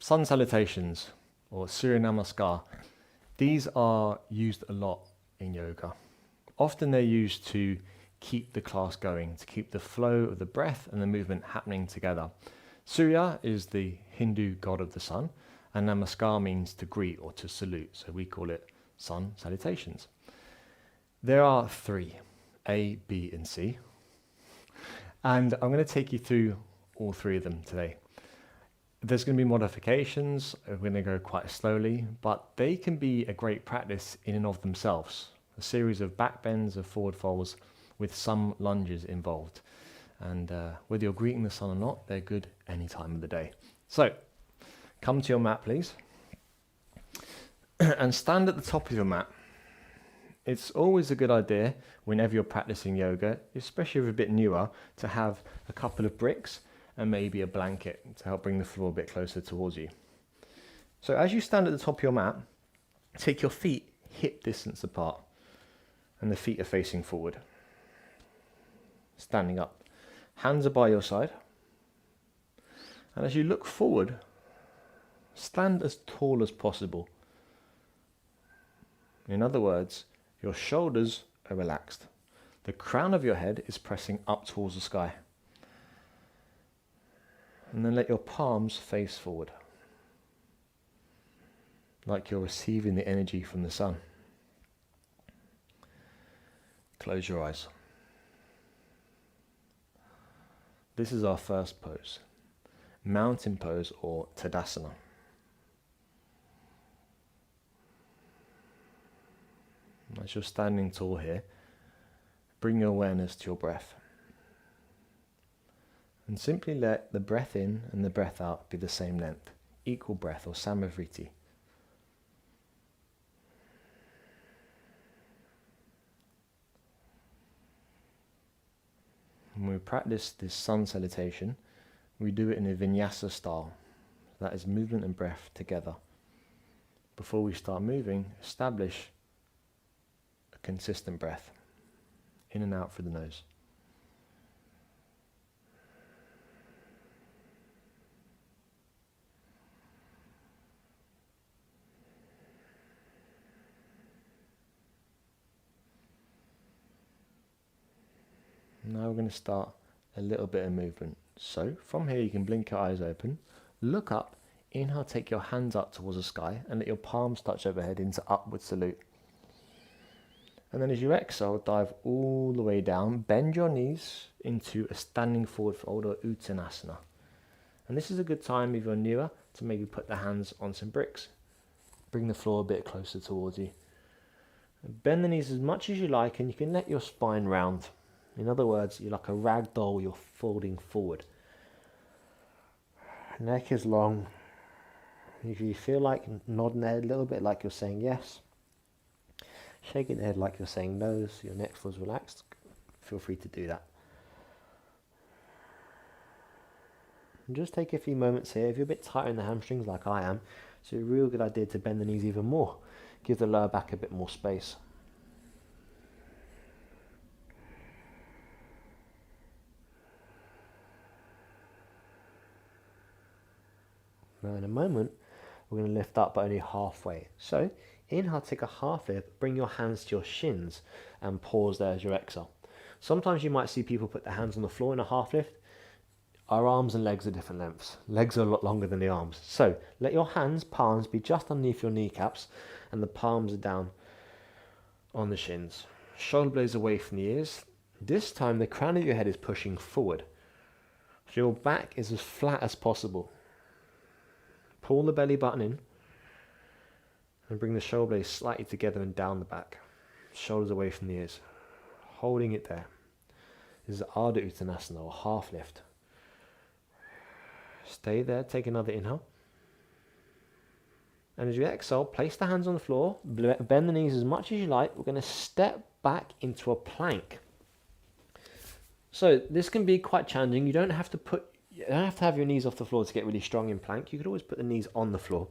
Sun salutations or Surya Namaskar. These are used a lot in yoga. Often they're used to keep the class going, to keep the flow of the breath and the movement happening together. Surya is the Hindu god of the sun, and Namaskar means to greet or to salute, so we call it sun salutations. There are 3, A, B and C, and I'm going to take you through all 3 of them today. There's going to be modifications, we're going to go quite slowly, but they can be a great practice in and of themselves. A series of back bends, of forward folds with some lunges involved. And whether you're greeting the sun or not, they're good any time of the day. So, come to your mat please. And stand at the top of your mat. It's always a good idea whenever you're practicing yoga, especially if you're a bit newer, to have a couple of bricks and maybe a blanket to help bring the floor a bit closer towards you. So as you stand at the top of your mat, take your feet hip distance apart and the feet are facing forward. Standing up. Hands are by your side. And as you look forward, stand as tall as possible. In other words, your shoulders are relaxed. The crown of your head is pressing up towards the sky. And then let your palms face forward, like you're receiving the energy from the sun. Close your eyes. This is our first pose, mountain pose or Tadasana. As you're standing tall here, bring your awareness to your breath. And simply let the breath in and the breath out be the same length, equal breath or samavriti. When we practice this sun salutation, we do it in a vinyasa style. That is movement and breath together. Before we start moving, establish a consistent breath, in and out through the nose. Now we're going to start a little bit of movement. So from here you can blink your eyes open, look up, inhale, take your hands up towards the sky and let your palms touch overhead into upward salute. And then as you exhale, dive all the way down, bend your knees into a standing forward fold or Uttanasana. And this is a good time if you're newer to maybe put the hands on some bricks. Bring the floor a bit closer towards you. Bend the knees as much as you like and you can let your spine round. In other words, you're like a rag doll, you're folding forward. Neck is long. If you feel like nodding the head a little bit like you're saying yes, shaking the head like you're saying no, so your neck feels relaxed, feel free to do that. And just take a few moments here. If you're a bit tight in the hamstrings like I am, it's a real good idea to bend the knees even more. Give the lower back a bit more space. Now in a moment, we're going to lift up but only halfway. So inhale, take a half lift, bring your hands to your shins and pause there as you exhale. Sometimes you might see people put their hands on the floor in a half lift. Our arms and legs are different lengths. Legs are a lot longer than the arms. So let your hands, palms be just underneath your kneecaps and the palms are down on the shins. Shoulder blades away from the ears. This time the crown of your head is pushing forward. So your back is as flat as possible. Pull the belly button in and bring the shoulder blades slightly together and down the back. Shoulders away from the ears. Holding it there. This is Ardha Uttanasana or half lift. Stay there, take another inhale. And as you exhale, place the hands on the floor, bend the knees as much as you like. We're going to step back into a plank. So this can be quite challenging. You don't have to have your knees off the floor to get really strong in plank. You could always put the knees on the floor.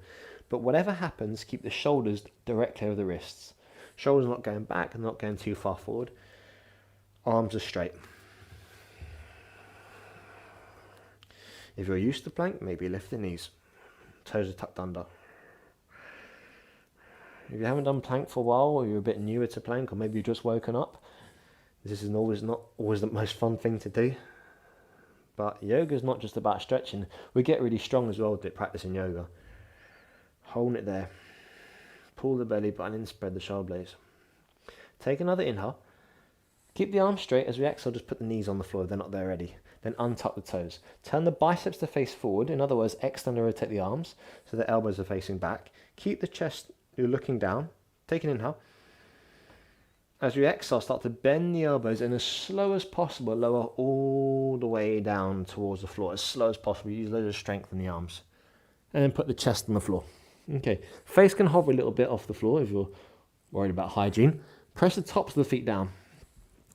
But whatever happens, keep the shoulders directly over the wrists. Shoulders not going back and not going too far forward. Arms are straight. If you're used to plank, maybe lift the knees. toes are tucked under. If you haven't done plank for a while, or you're a bit newer to plank, or maybe you've just woken up, this is not always the most fun thing to do. But yoga is not just about stretching. We get really strong as well with practicing yoga. Holding it there. Pull the belly button in, spread the shoulder blades. Take another inhale. Keep the arms straight. As we exhale, just put the knees on the floor if they're not there already. Then untuck the toes. Turn the biceps to face forward. In other words, extend and rotate the arms so the elbows are facing back. Keep the chest, you're looking down. Take an inhale. As you exhale, start to bend the elbows and as slow as possible, lower all the way down towards the floor. As slow as possible. Use loads of strength in the arms. And then put the chest on the floor. Okay. Face can hover a little bit off the floor if you're worried about hygiene. Press the tops of the feet down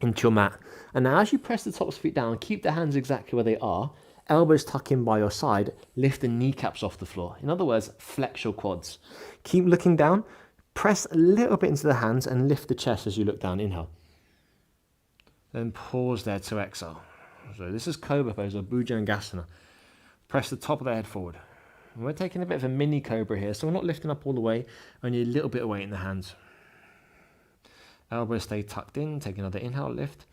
into your mat. And now as you press the tops of the feet down, keep the hands exactly where they are. Elbows tuck in by your side. Lift the kneecaps off the floor. In other words, flex your quads. Keep looking down. Press a little bit into the hands and lift the chest as you look down. Inhale. Then pause there to exhale. So this is Cobra Pose or Bhujangasana. Press the top of the head forward. And we're taking a bit of a mini cobra here, so we're not lifting up all the way, only a little bit of weight in the hands. Elbows stay tucked in. Take another inhale, lift.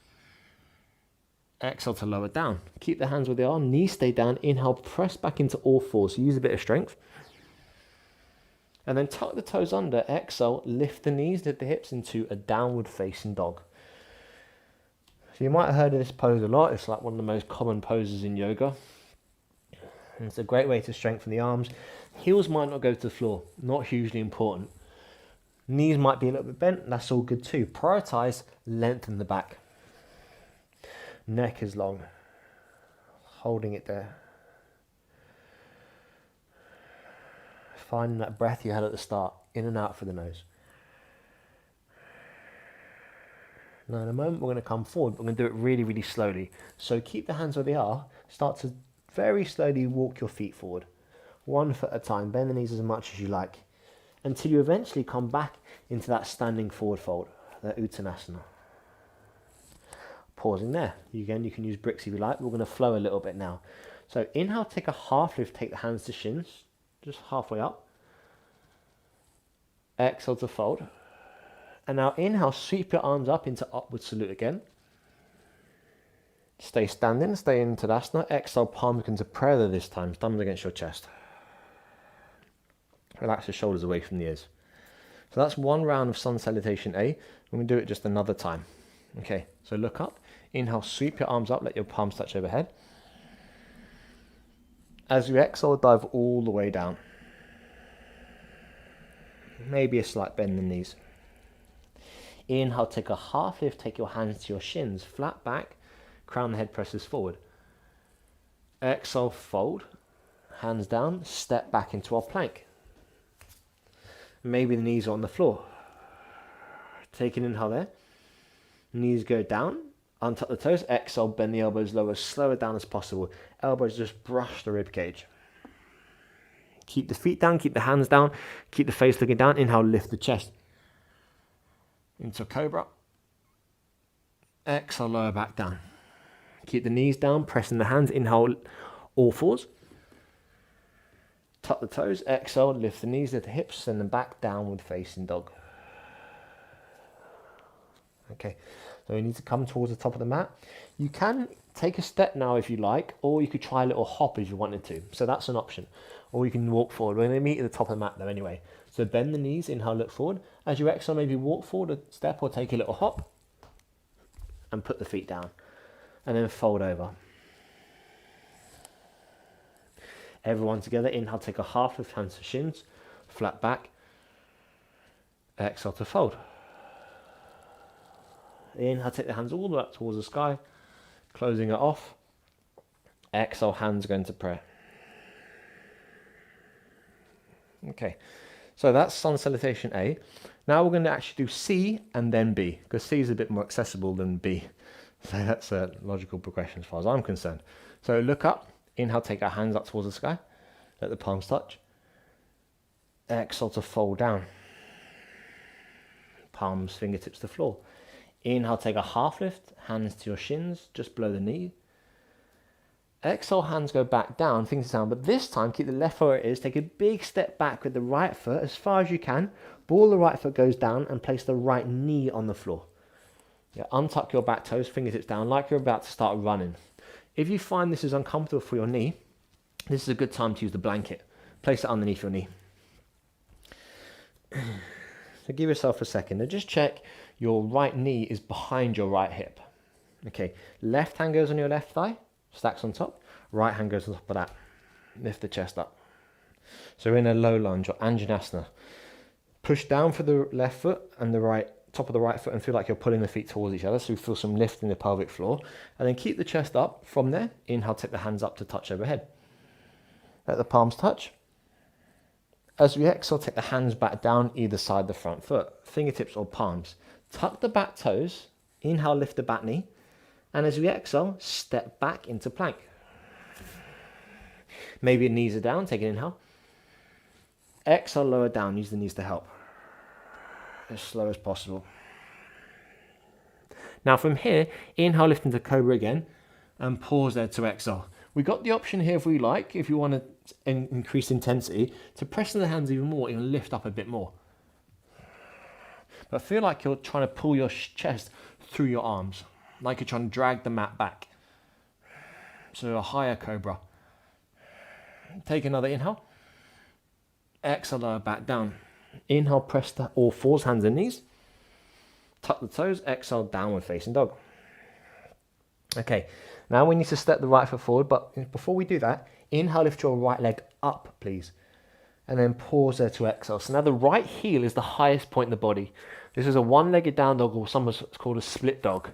Exhale to lower down. Keep the hands where they are. Knees stay down. Inhale, press back into all fours. So use a bit of strength. And then tuck the toes under. Exhale, lift the knees, lift the hips into a downward facing dog. So you might have heard of this pose a lot. It's like one of the most common poses in yoga. And it's a great way to strengthen the arms. Heels might not go to the floor. Not hugely important. Knees might be a little bit bent. That's all good too. Prioritize lengthen the back. Neck is long. Holding it there. Finding that breath you had at the start. In and out through the nose. Now in a moment we're going to come forward, but we're going to do it really, really slowly. So keep the hands where they are. Start to very slowly walk your feet forward. 1 foot at a time. Bend the knees as much as you like. Until you eventually come back into that standing forward fold. That Uttanasana. Pausing there. Again, you can use bricks if you like. We're going to flow a little bit now. So inhale, take a half lift. Take the hands to shins. Just halfway up. Exhale to fold. And now inhale, sweep your arms up into upward salute again. Stay standing, stay in Tadasana. Exhale, palms into prayer this time. Thumbs against your chest. Relax your shoulders away from the ears. So that's one round of Sun Salutation A. We're going to do it just another time. Okay, so look up. Inhale, sweep your arms up, let your palms touch overhead. As you exhale, dive all the way down. Maybe a slight bend in the knees. Inhale, take a half lift, take your hands to your shins, flat back, crown the head presses forward. Exhale, fold, hands down, step back into our plank. Maybe the knees are on the floor. Take an inhale there. Knees go down, untuck the toes, exhale, bend the elbows lower, slow it down as possible. Elbows just brush the rib cage. Keep the feet down, keep the hands down, keep the face looking down. Inhale, lift the chest. Into Cobra. Exhale, lower back down. Keep the knees down, pressing the hands. Inhale, all fours. Tuck the toes, exhale, lift the knees, lift the hips, send them back, downward facing dog. Okay, so you need to come towards the top of the mat. You can take a step now if you like, or you could try a little hop if you wanted to. So that's an option. Or you can walk forward. We're going to meet at the top of the mat though anyway. So bend the knees, inhale, look forward. As you exhale, maybe walk forward a step or take a little hop. And put the feet down. And then fold over. Everyone together. Inhale, take a half lift, hands to shins. Flat back. Exhale to fold. Inhale, take the hands all the way up towards the sky. Closing it off. Exhale, hands go into prayer. Okay, so that's Sun Salutation A. Now we're going to actually do C and then B, because C is a bit more accessible than B. So that's a logical progression as far as I'm concerned. So look up, inhale, take our hands up towards the sky, let the palms touch. Exhale to fold down. Palms, fingertips to the floor. Inhale, take a half lift, hands to your shins, just below the knee. Exhale, hands go back down, fingers down, but this time keep the left foot where it is. Take a big step back with the right foot as far as you can. Ball the right foot goes down and place the right knee on the floor. Yeah, untuck your back toes, fingertips down, like you're about to start running. If you find this is uncomfortable for your knee, this is a good time to use the blanket. Place it underneath your knee. So give yourself a second and just check your right knee is behind your right hip. Okay, left hand goes on your left thigh, stacks on top. Right hand goes on top of that. Lift the chest up. So we're in a low lunge or Anjanasana. Push down for the left foot and the right top of the right foot and feel like you're pulling the feet towards each other, so you feel some lift in the pelvic floor. And then keep the chest up. From there, inhale, take the hands up to touch overhead. Let the palms touch. As we exhale, take the hands back down either side the front foot, fingertips or palms. Tuck the back toes. Inhale, lift the back knee. And as we exhale, step back into plank. Maybe your knees are down, take an inhale. Exhale, lower down, use the knees to help. As slow as possible. Now from here, inhale, lift into Cobra again, and pause there to exhale. We got the option here if we like, if you want to increase intensity, to press in the hands even more, even lift up a bit more. But feel like you're trying to pull your chest through your arms, like you're trying to drag the mat back. So a higher Cobra. Take another inhale. Exhale, lower back down. Inhale, press to all fours, hands and knees. Tuck the toes, exhale, downward facing dog. Okay, now we need to step the right foot forward, but before we do that, inhale, lift your right leg up, please. And then pause there to exhale. So now the right heel is the highest point in the body. This is a one-legged down dog, or sometimes it's called a split dog,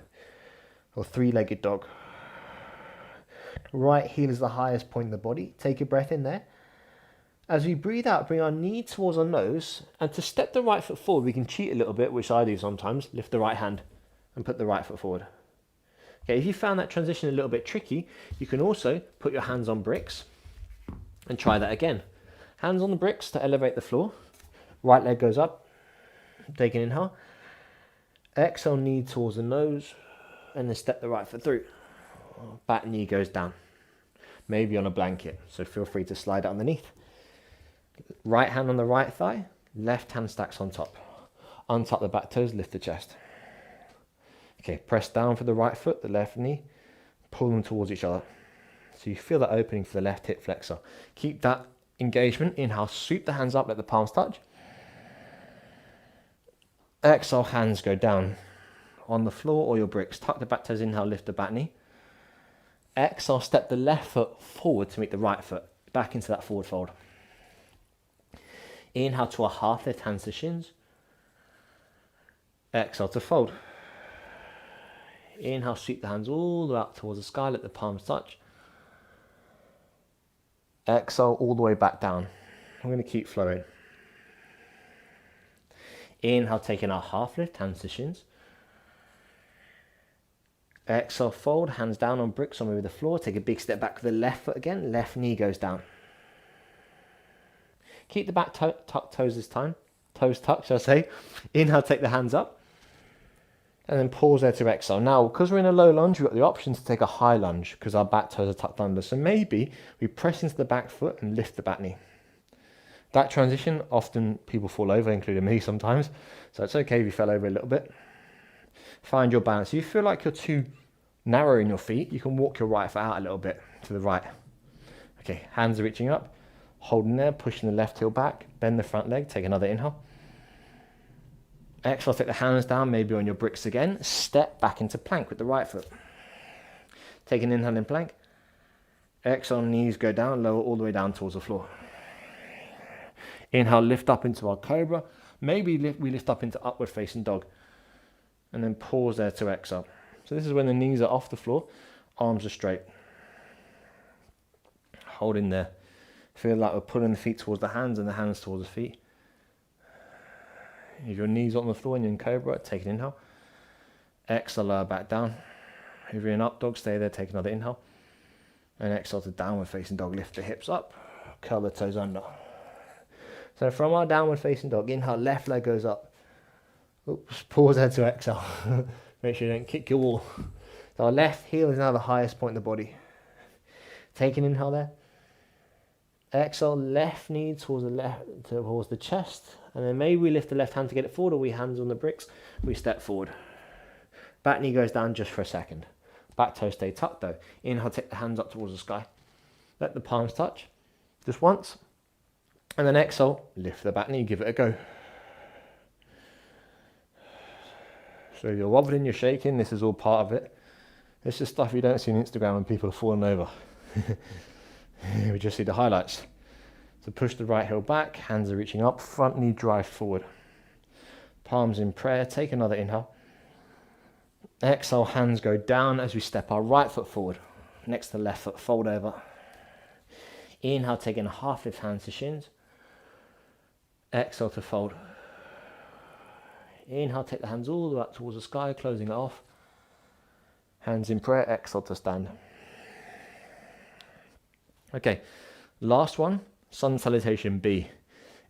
or three-legged dog. Right heel is the highest point in the body. Take a breath in there. As we breathe out, bring our knee towards our nose, and to step the right foot forward, we can cheat a little bit, which I do sometimes. Lift the right hand and put the right foot forward. Okay, if you found that transition a little bit tricky, you can also put your hands on bricks and try that again. Hands on the bricks to elevate the floor. Right leg goes up. Take an inhale. Exhale, knee towards the nose, and then step the right foot through. Back knee goes down. Maybe on a blanket, so feel free to slide it underneath. Right hand on the right thigh, left hand stacks on top. Untuck the back toes, lift the chest. Okay, press down for the right foot, the left knee, pull them towards each other. So you feel that opening for the left hip flexor. Keep that engagement. Inhale, sweep the hands up, let the palms touch. Exhale, hands go down on the floor or your bricks. Tuck the back toes, inhale, lift the back knee. Exhale, step the left foot forward to meet the right foot, back into that forward fold. Inhale to a half lift, hands to shins. Exhale to fold. Inhale, sweep the hands all the way up towards the sky, let the palms touch. Exhale, all the way back down. I'm going to keep flowing. Inhale, taking our half lift, hands to shins. Exhale, fold, hands down on bricks or maybe the floor. Take a big step back with the left foot again. Left knee goes down. Keep the back tucked toes this time. Toes tucked, shall I say. Inhale, take the hands up. And then pause there to exhale. Now, because we're in a low lunge, we've got the option to take a high lunge because our back toes are tucked under. So maybe we press into the back foot and lift the back knee. That transition, often people fall over, including me sometimes. So it's okay if you fell over a little bit. Find your balance. If you feel like you're too narrow in your feet, you can walk your right foot out a little bit to the right. Okay, hands are reaching up. Holding there, pushing the left heel back. Bend the front leg, take another inhale. Exhale, take the hands down, maybe on your bricks again. Step back into plank with the right foot. Take an inhale in plank. Exhale, knees go down, lower all the way down towards the floor. Inhale, lift up into our Cobra. Maybe we lift up into upward facing dog. And then pause there to exhale. So this is when the knees are off the floor, arms are straight. Holding there. Feel like we're pulling the feet towards the hands and the hands towards the feet. If your knees on the floor and you're in Cobra, take an inhale. Exhale, lower back down. If you're in up dog, stay there, take another inhale. And exhale to downward facing dog, lift the hips up, curl the toes under. So from our downward facing dog, inhale, left leg goes up. Oops, pause there to exhale. Make sure you don't kick your wall. So our left heel is now the highest point in the body. Take an inhale there. Exhale, left knee towards the chest, and then maybe we lift the left hand to get it forward, or we hands on the bricks, we step forward. Back knee goes down just for a second. Back toe stay tucked though. Inhale, take the hands up towards the sky. Let the palms touch, just once. And then exhale, lift the back knee, give it a go. So you're wobbling, you're shaking, this is all part of it. This is stuff you don't see on Instagram when people are falling over. We just see the highlights. So push the right heel back, hands are reaching up, front knee drive forward. Palms in prayer, take another inhale. Exhale, hands go down as we step our right foot forward. Next to the left foot, fold over. Inhale, taking a half lift, hands to shins. Exhale to fold. Inhale, take the hands all the way up towards the sky, closing it off. Hands in prayer, exhale to stand. Okay, last one, Sun Salutation B.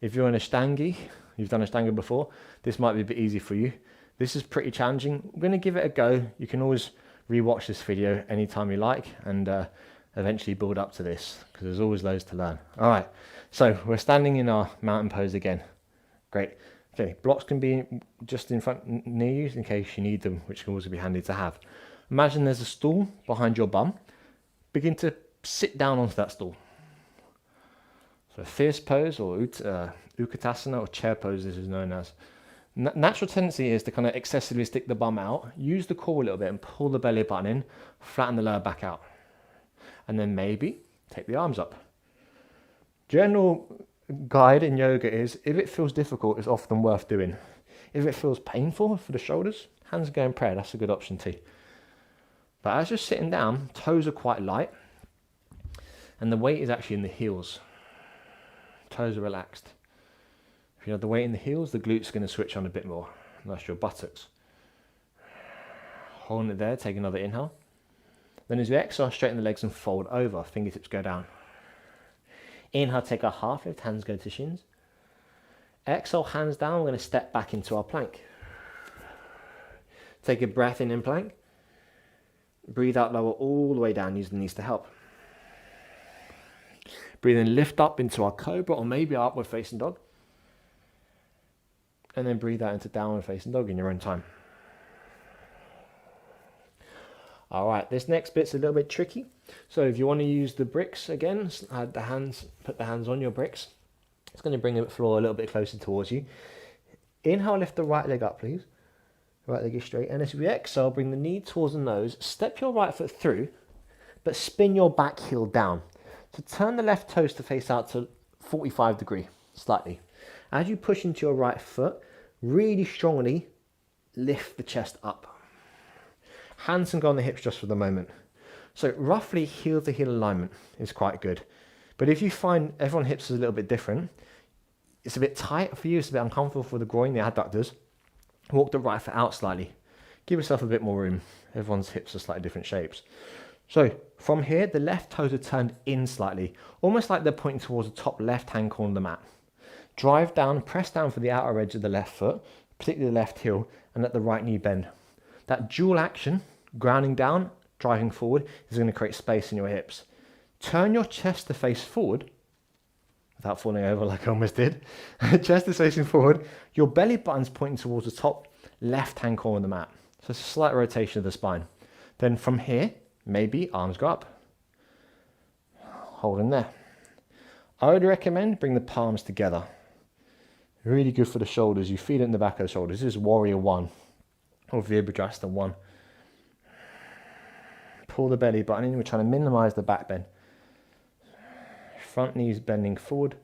If you're in Ashtangi, you've done Ashtanga before, this might be a bit easy for you. This is pretty challenging. I'm going to give it a go. You can always rewatch this video anytime you like and eventually build up to this, because there's always loads to learn. All right, so we're standing in our mountain pose again. Great. Okay, blocks can be just in front near you in case you need them, which can also be handy to have. Imagine there's a stool behind your bum. Begin to sit down onto that stool. So fierce pose, or Utkatasana, or chair pose, this is known as. Natural tendency is to kind of excessively stick the bum out, use the core a little bit and pull the belly button in, flatten the lower back out. And then maybe take the arms up. General guide in yoga is, if it feels difficult, it's often worth doing. If it feels painful for the shoulders, hands go in prayer, that's a good option too. But as you're sitting down, toes are quite light, and the weight is actually in the heels. Toes are relaxed. If you have the weight in the heels, the glutes are going to switch on a bit more, and that's your buttocks. Holding it there, take another inhale. Then as you exhale, straighten the legs and fold over, fingertips go down. Inhale, take a half lift, hands go to shins. Exhale, hands down, we're going to step back into our plank. Take a breath in plank. Breathe out, lower all the way down, use the knees to help. Breathe in, lift up into our cobra, or maybe our upward facing dog. And then breathe out into downward facing dog in your own time. All right, this next bit's a little bit tricky. So if you want to use the bricks again, put the hands on your bricks. It's going to bring the floor a little bit closer towards you. Inhale, lift the right leg up, please. Right leg is straight. And as we exhale, bring the knee towards the nose. Step your right foot through, but spin your back heel down. So turn the left toes to face out to 45 degree, slightly. As you push into your right foot, really strongly lift the chest up. Hands can go on the hips just for the moment. So roughly heel to heel alignment is quite good. But if you find everyone's hips is a little bit different, it's a bit tight for you, it's a bit uncomfortable for the groin, the adductors, walk the right foot out slightly. Give yourself a bit more room. Everyone's hips are slightly different shapes. So from here, the left toes are turned in slightly, almost like they're pointing towards the top left-hand corner of the mat. Drive down, press down for the outer edge of the left foot, particularly the left heel, and let the right knee bend. That dual action, grounding down, driving forward, is going to create space in your hips. Turn your chest to face forward, without falling over like I almost did. Chest is facing forward. Your belly button's pointing towards the top left-hand corner of the mat. So it's a slight rotation of the spine. Then from here, maybe arms go up. Hold in there. I would recommend bring the palms together. Really good for the shoulders. You feel it in the back of the shoulders. This is Warrior 1 or Virabhadrasana 1. Pull the belly button in. We're trying to minimize the back bend. Front knee is bending forward.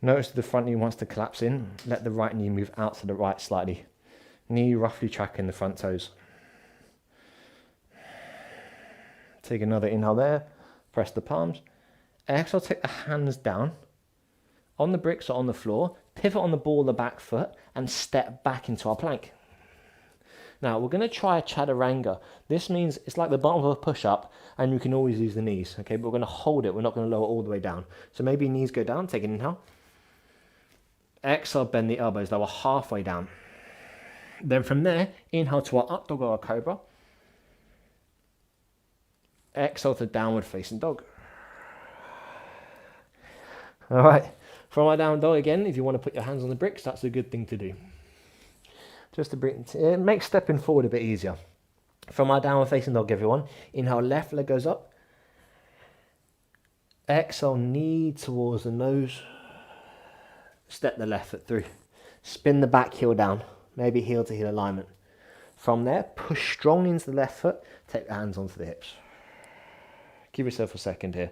Notice the front knee wants to collapse in. Let the right knee move out to the right slightly. Knee roughly tracking the front toes. Take another inhale there. Press the palms. Exhale, take the hands down. On the bricks or on the floor. Pivot on the ball of the back foot and step back into our plank. Now we're going to try a Chaturanga. This means it's like the bottom of a push-up and you can always use the knees, okay? But we're going to hold it, we're not going to lower all the way down. So maybe knees go down, take an inhale. Exhale, bend the elbows, lower halfway down. Then from there, inhale to our up dog or our cobra. Exhale to downward facing dog. All right, from our down dog again, if you want to put your hands on the bricks, that's a good thing to do. Just to bring, it makes stepping forward a bit easier. From our downward facing dog, everyone, inhale, left leg goes up. Exhale, knee towards the nose. Step the left foot through. Spin the back heel down, maybe heel to heel alignment. From there, push strongly into the left foot, take the hands onto the hips. Give yourself a second here.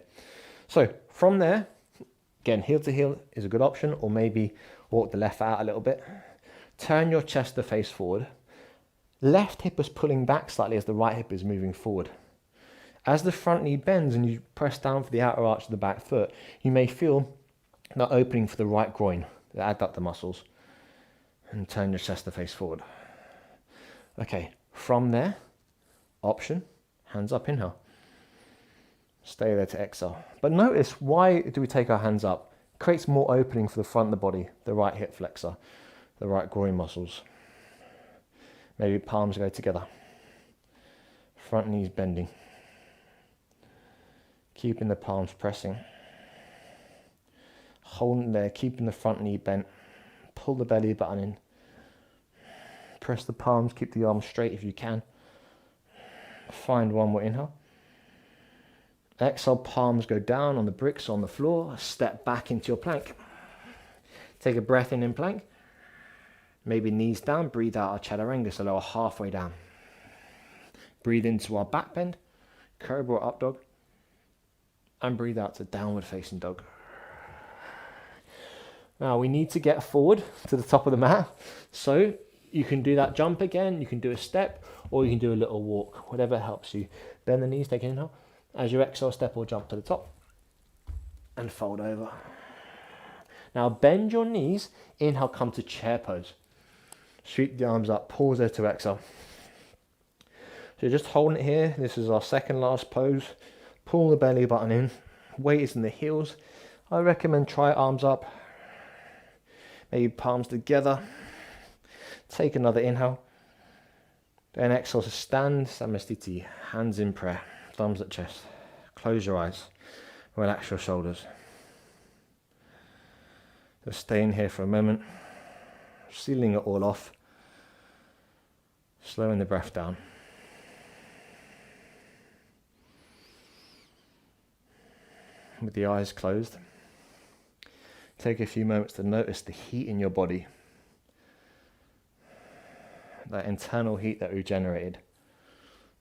So from there, again, heel to heel is a good option, or maybe walk the left foot out a little bit. Turn your chest to face forward. Left hip is pulling back slightly as the right hip is moving forward. As the front knee bends and you press down for the outer arch of the back foot, you may feel that opening for the right groin, the adductor muscles, and turn your chest to face forward. Okay, from there, option, hands up, inhale. Stay there to exhale. But notice, why do we take our hands up? It creates more opening for the front of the body, the right hip flexor, the right groin muscles. Maybe palms go together. Front knees bending. Keeping the palms pressing. Holding there, keeping the front knee bent. Pull the belly button in. Press the palms, keep the arms straight if you can. Find one more inhale. Exhale, palms go down on the bricks on the floor. Step back into your plank. Take a breath in plank. Maybe knees down, breathe out our Chaturanga, so lower halfway down. Breathe into our back bend, Cobra or up dog, and breathe out to downward facing dog. Now we need to get forward to the top of the mat, so you can do that jump again, you can do a step, or you can do a little walk, whatever helps you. Bend the knees, take an inhale. As you exhale, step or jump to the top, and fold over. Now bend your knees, inhale, come to chair pose. Sweep the arms up, pause there to exhale. So you're just holding it here. This is our second last pose. Pull the belly button in. Weight is in the heels. I recommend try arms up. Maybe palms together. Take another inhale. Then exhale to stand, Samastiti. Hands in prayer. Thumbs at chest. Close your eyes. Relax your shoulders. Just stay in here for a moment. Sealing it all off. Slowing the breath down. With the eyes closed, take a few moments to notice the heat in your body. That internal heat that we've generated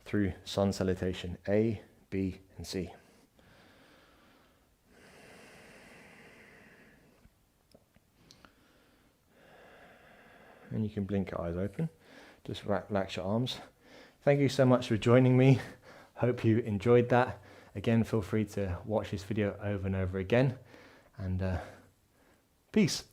through sun salutation A, B, and C. And you can blink your eyes open. Just relax your arms. Thank you so much for joining me. Hope you enjoyed that. Again, feel free to watch this video over and over again. And peace.